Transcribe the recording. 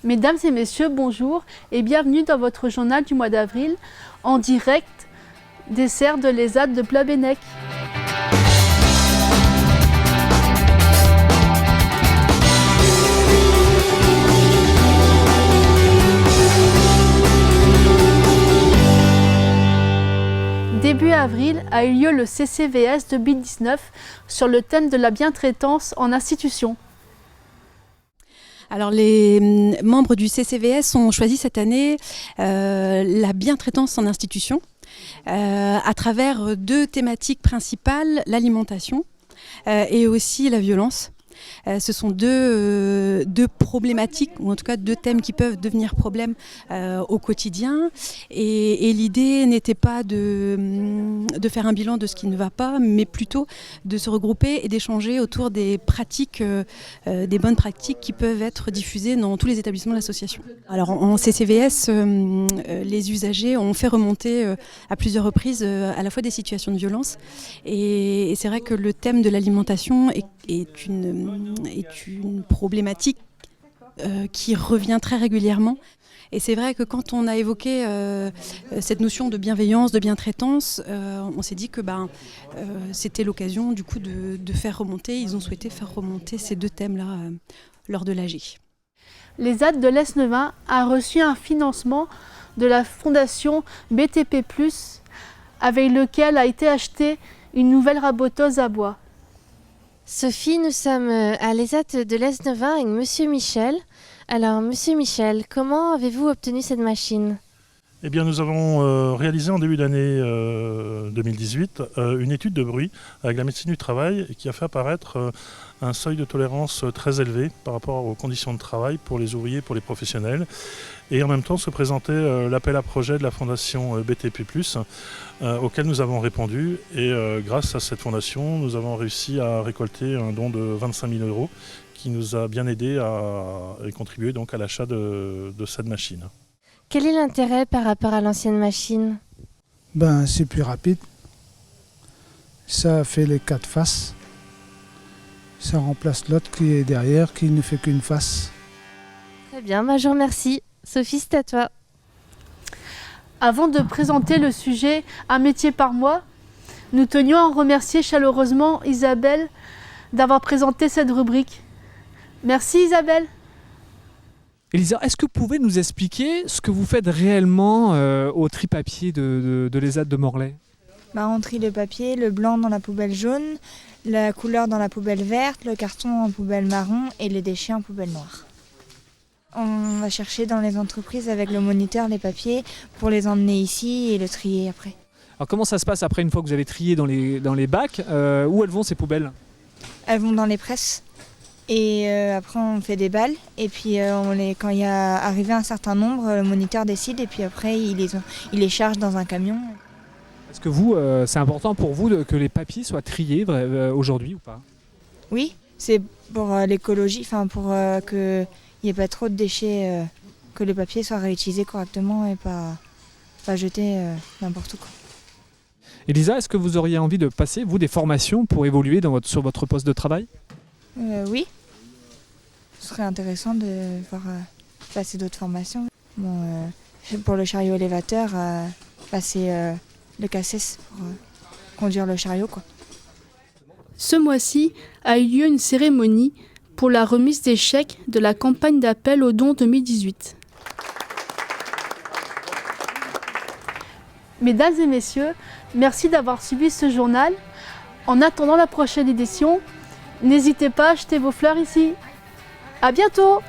Mesdames et messieurs, bonjour et bienvenue dans votre journal du mois d'avril en direct des serres de l'ESAT de Plabennec. Début avril a eu lieu le CCVS 2019 sur le thème de la bientraitance en institution. Alors les membres du CCVS ont choisi cette année la bientraitance en institution à travers deux thématiques principales, l'alimentation et aussi la violence. Ce sont deux problématiques, ou en tout cas deux thèmes qui peuvent devenir problèmes au quotidien. Et l'idée n'était pas de faire un bilan de ce qui ne va pas, mais plutôt de se regrouper et d'échanger autour des pratiques, des bonnes pratiques qui peuvent être diffusées dans tous les établissements de l'association. Alors en CCVS, les usagers ont fait remonter à plusieurs reprises à la fois des situations de violence. Et c'est vrai que le thème de l'alimentation est une problématique qui revient très régulièrement. Et c'est vrai que quand on a évoqué cette notion de bienveillance, de bientraitance, on s'est dit que c'était l'occasion du coup de faire remonter. Ils ont souhaité faire remonter ces deux thèmes-là lors de l'AG. L'ESAT de l'Esnevin a reçu un financement de la fondation BTP+, avec lequel a été achetée une nouvelle raboteuse à bois. Sophie, nous sommes à l'ESAT de l'Esnevin avec Monsieur Michel. Alors, Monsieur Michel, comment avez-vous obtenu cette machine ? Eh bien, nous avons réalisé en début d'année 2018 une étude de bruit avec la médecine du travail qui a fait apparaître un seuil de tolérance très élevé par rapport aux conditions de travail pour les ouvriers, pour les professionnels. Et en même temps se présentait l'appel à projet de la fondation BTP+, auquel nous avons répondu. Et grâce à cette fondation, nous avons réussi à récolter un don de 25 000 € qui nous a bien aidé et contribué donc à l'achat de cette machine. Quel est l'intérêt par rapport à l'ancienne machine ? C'est plus rapide. Ça fait les 4 faces. Ça remplace l'autre qui est derrière, qui ne fait qu'une face. Très bien, je vous remercie. Sophie, c'est à toi. Avant de présenter le sujet « Un métier par mois », nous tenions à remercier chaleureusement Isabelle d'avoir présenté cette rubrique. Merci Isabelle. Elisa, est-ce que vous pouvez nous expliquer ce que vous faites réellement au tri-papier de l'ESAT de Morlaix ? On trie le papier, le blanc dans la poubelle jaune, la couleur dans la poubelle verte, le carton en poubelle marron et les déchets en poubelle noire. On va chercher dans les entreprises avec le moniteur les papiers pour les emmener ici et le trier après. Alors comment ça se passe après, une fois que vous avez trié dans les bacs, où elles vont ces poubelles ? Elles vont dans les presses. Et après on fait des balles et puis quand il y a arrivé un certain nombre, le moniteur décide et puis après il les charge dans un camion. Est-ce que c'est important pour vous que les papiers soient triés aujourd'hui ou pas ? Oui, c'est pour l'écologie, pour qu'il n'y ait pas trop de déchets, que le papier soit réutilisé correctement et pas jeté n'importe où. Elisa, est-ce que vous auriez envie de passer, vous, des formations pour évoluer sur votre poste de travail ? Oui, ce serait intéressant de passer d'autres formations. Pour le chariot élévateur, passer le CACES pour conduire le chariot. Ce mois-ci a eu lieu une cérémonie pour la remise des chèques de la campagne d'appel aux dons 2018. Mesdames et messieurs, merci d'avoir suivi ce journal. En attendant la prochaine édition, n'hésitez pas à acheter vos fleurs ici. À bientôt!